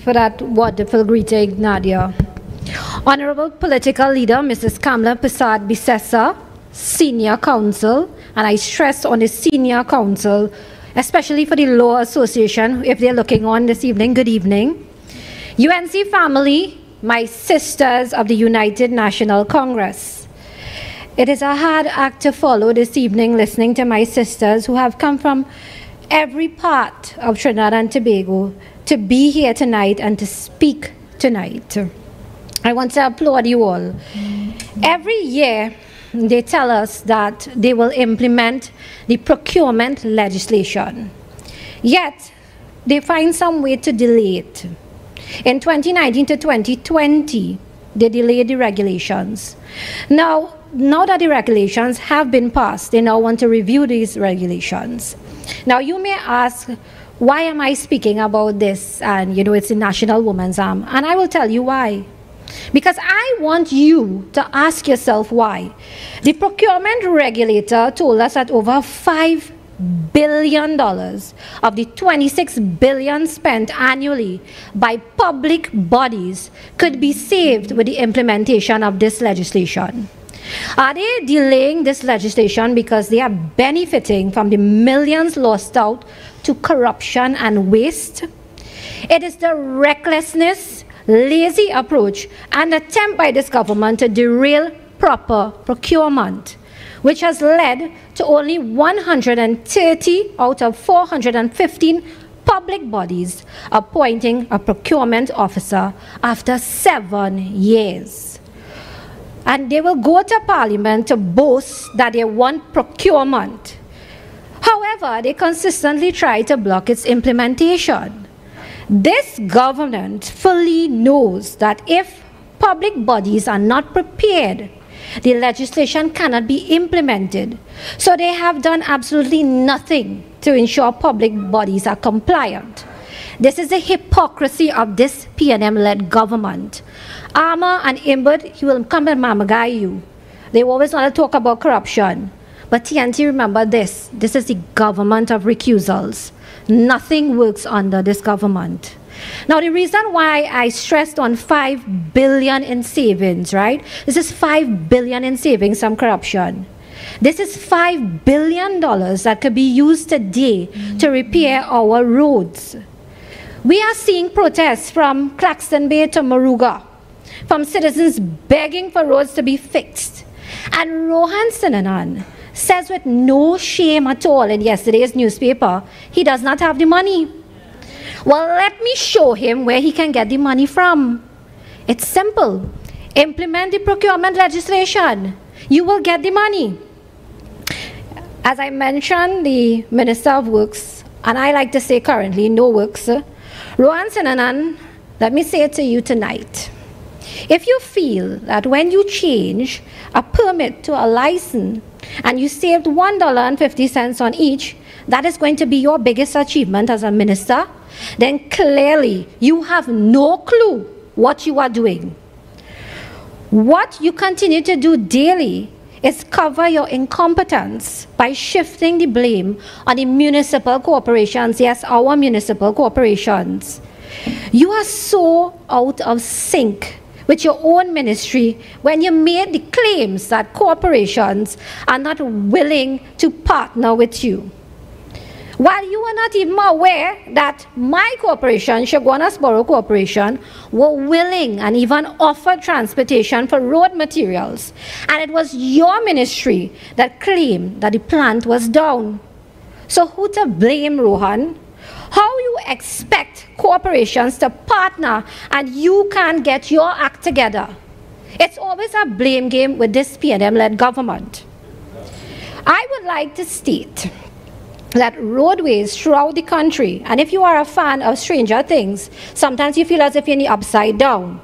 for that wonderful greeting, Nadia. Honorable Political Leader, Mrs. Kamla Prasad Bisesa, Senior Counsel, and I stress on the Senior Counsel, especially for the Law Association, if they're looking on this evening, good evening. UNC family, my sisters of the United National Congress. It is a hard act to follow this evening, listening to my sisters who have come from every part of Trinidad and Tobago to be here tonight and to speak tonight. I want to applaud you all. Every year, they tell us that they will implement the procurement legislation. Yet, they find some way to delay it. In 2019 to 2020, they delayed the regulations. Now that the regulations have been passed, they now want to review these regulations. Now, you may ask, why am I speaking about this? And, you know, it's the National Women's Arm. And I will tell you why. Because I want you to ask yourself why. The procurement regulator told us that over $5 billion of the $26 billion spent annually by public bodies could be saved with the implementation of this legislation. Are they delaying this legislation because they are benefiting from the millions lost out to corruption and waste? It is the recklessness, lazy approach and attempt by this government to derail proper procurement, which has led to only 130 out of 415 public bodies appointing a procurement officer after 7 years. And they will go to Parliament to boast that they want procurement. However, they consistently try to block its implementation. This government fully knows that if public bodies are not prepared, the legislation cannot be implemented. So they have done absolutely nothing to ensure public bodies are compliant. This is the hypocrisy of this PNM-led government. Armour and Imbert, he will come and mamagai you. They always want to talk about corruption. But TNT, remember this. This is the government of recusals. Nothing works under this government. Now, the reason why I stressed on $5 billion in savings, right? This is $5 billion in savings from corruption. This is $5 billion that could be used today to repair our roads. We are seeing protests from Claxton Bay to Moruga, from citizens begging for roads to be fixed. And Rohan Sinanan says with no shame at all in yesterday's newspaper, he does not have the money. Well, let me show him where he can get the money from. It's simple. Implement the procurement legislation. You will get the money. As I mentioned, the Minister of Works, and I like to say currently, no works, Rohan Sinanan, let me say it to you tonight. If you feel that when you change a permit to a license and you saved $1.50 on each, that is going to be your biggest achievement as a minister, then clearly you have no clue what you are doing. What you continue to do daily is cover your incompetence by shifting the blame on the municipal corporations, yes, our municipal corporations. You are so out of sync with your own ministry when you made the claims that corporations are not willing to partner with you. While you were not even aware that my corporation, Shogunas Borough Corporation, were willing and even offered transportation for road materials. And it was your ministry that claimed that the plant was down. So who to blame, Rohan? How you expect corporations to partner and you can't get your act together? It's always a blame game with this PNM-led government. I would like to state that roadways throughout the country, and if you are a fan of Stranger Things, sometimes you feel as if you're in the upside down.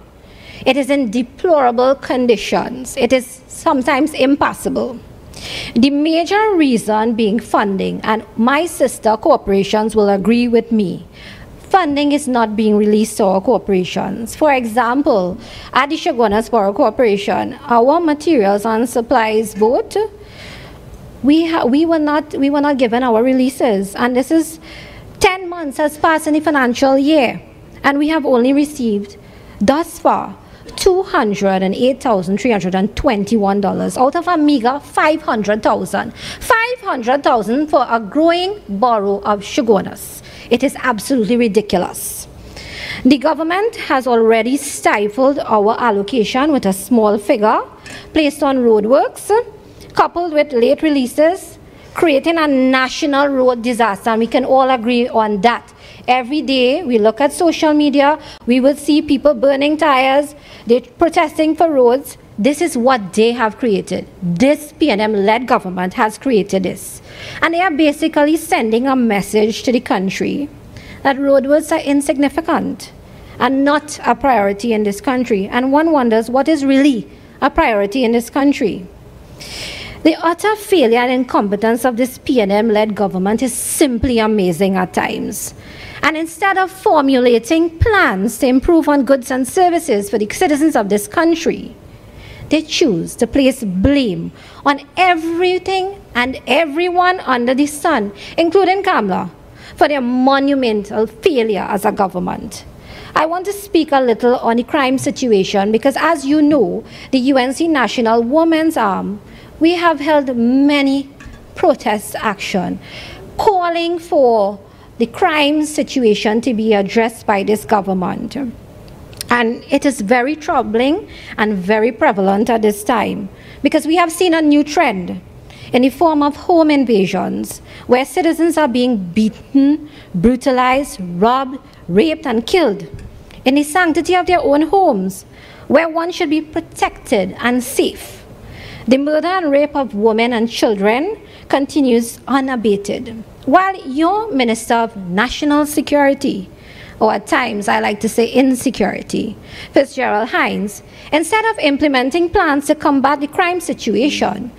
It is in deplorable conditions. It is sometimes impossible. The major reason being funding, and my sister corporations will agree with me. Funding is not being released to our corporations. For example, at the Shogunas Borough Corporation, our materials and supplies both, we were not given our releases, and this is 10 months has passed in the financial year, and we have only received, thus far, $208,321 out of a meager $500,000. $500,000 for a growing borough of Shogunas. It is absolutely ridiculous. The government has already stifled our allocation with a small figure placed on roadworks, coupled with late releases, creating a national road disaster, and we can all agree on that. Every day we look at social media, we will see people burning tires, they're protesting for roads. This is what they have created. This PNM-led government has created this. And they are basically sending a message to the country that roadworks are insignificant and not a priority in this country. And one wonders what is really a priority in this country. The utter failure and incompetence of this PNM-led government is simply amazing at times. And instead of formulating plans to improve on goods and services for the citizens of this country, they choose to place blame on everything and everyone under the sun, including Kamla, for their monumental failure as a government. I want to speak a little on the crime situation because, as you know, the UNC National Women's Arm, we have held many protest action calling for the crime situation to be addressed by this government. And it is very troubling and very prevalent at this time because we have seen a new trend in the form of home invasions where citizens are being beaten, brutalized, robbed, raped, and killed in the sanctity of their own homes where one should be protected and safe. The murder and rape of women and children continues unabated. While your Minister of National Security, or at times I like to say insecurity, Fitzgerald Hines, instead of implementing plans to combat the crime situation,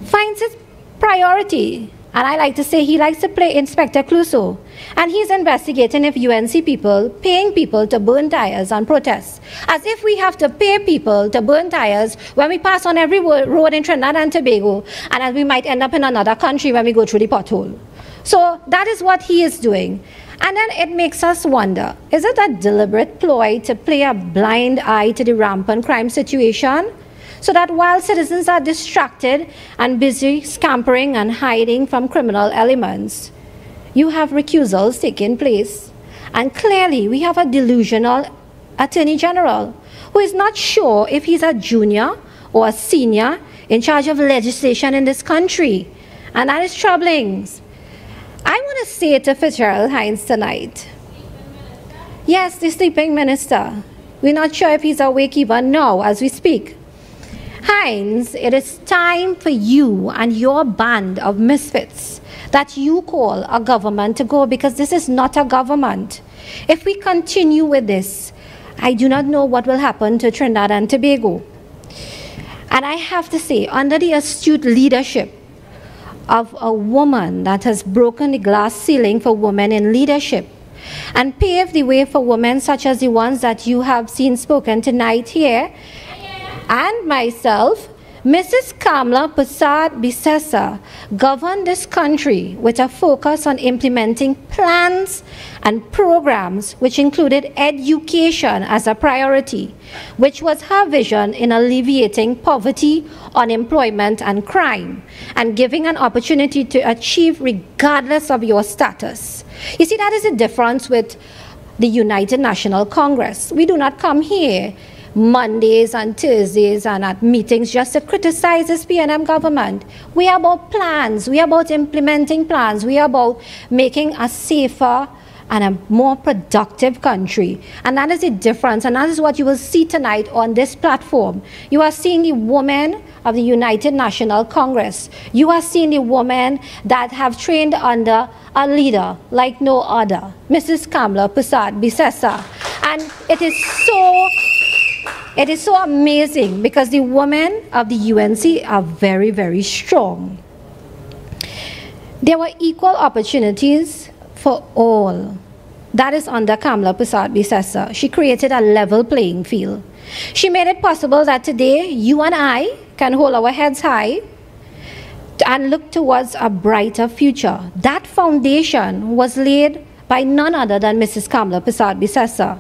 finds it priority, and I like to say he likes to play Inspector Clouseau, and he's investigating if UNC people paying people to burn tires and protest, as if we have to pay people to burn tires when we pass on every road in Trinidad and Tobago, and as we might end up in another country when we go through the pothole. So that is what he is doing. And then it makes us wonder, is it a deliberate ploy to play a blind eye to the rampant crime situation? So that while citizens are distracted and busy scampering and hiding from criminal elements, you have recusals taking place. And clearly we have a delusional Attorney General who is not sure if he's a junior or a senior in charge of legislation in this country. And that is troubling. I want to say to Fitzgerald Hines tonight, yes, the sleeping minister. We're not sure if he's awake even now as we speak. Hines, it is time for you and your band of misfits that you call a government to go, because this is not a government. If we continue with this, I do not know what will happen to Trinidad and Tobago. And I have to say, under the astute leadership of a woman that has broken the glass ceiling for women in leadership and paved the way for women such as the ones that you have seen spoken tonight here, and myself, Mrs. Kamla Persad-Bissessar governed this country with a focus on implementing plans and programs which included education as a priority, which was her vision in alleviating poverty, unemployment, and crime, and giving an opportunity to achieve regardless of your status. You see, that is the difference with the United National Congress. We do not come here Mondays and Thursdays and at meetings just to criticize this PNM government. We are about plans. We are about implementing plans. We are about making a safer and a more productive country. And that is the difference. And that is what you will see tonight on this platform. You are seeing the women of the United National Congress. You are seeing the women that have trained under a leader like no other, Mrs. Kamla Persad-Bissessar. And it is so amazing because the women of the UNC are very, very strong. There were equal opportunities for all. That is under Kamla Persad-Bissessar. She created a level playing field. She made it possible that today you and I can hold our heads high and look towards a brighter future. That foundation was laid by none other than Mrs. Kamla Persad-Bissessar.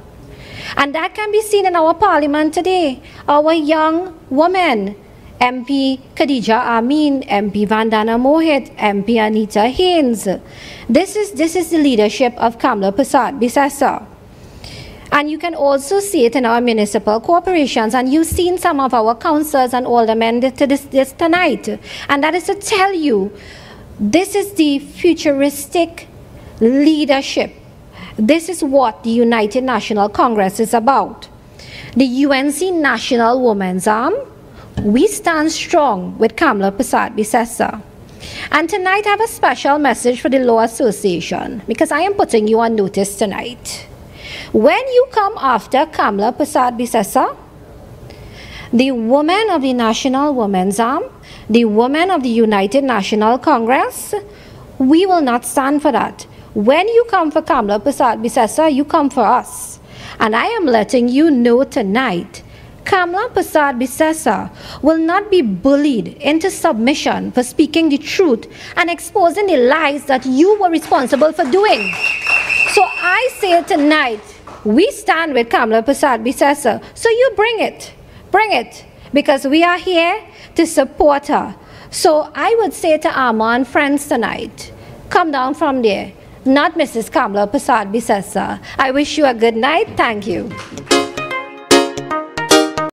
And that can be seen in our parliament today. Our young women, MP Khadija Amin, MP Vandana Mohit, MP Anita Haynes. This is the leadership of Kamla Prasad Bisesa. And you can also see it in our municipal corporations. And you've seen some of our councillors and aldermen this tonight. And that is to tell you, this is the futuristic leadership. This is what the United National Congress is about. The UNC National Women's Arm, we stand strong with Kamla Prasad Bisesa. And tonight I have a special message for the Law Association, because I am putting you on notice tonight. When you come after Kamla Prasad Bisesa, the women of the National Women's Arm, the women of the United National Congress, we will not stand for that. When you come for Kamla Prasad Bisesa, you come for us. And I am letting you know tonight, Kamla Prasad Bisesa will not be bullied into submission for speaking the truth and exposing the lies that you were responsible for doing. So I say tonight, we stand with Kamla Prasad Bisesa. So you bring it, because we are here to support her. So I would say to Amma and friends tonight, come down from there, not Mrs. Kamla Prasad Bisesa. I wish you a good night. Thank you.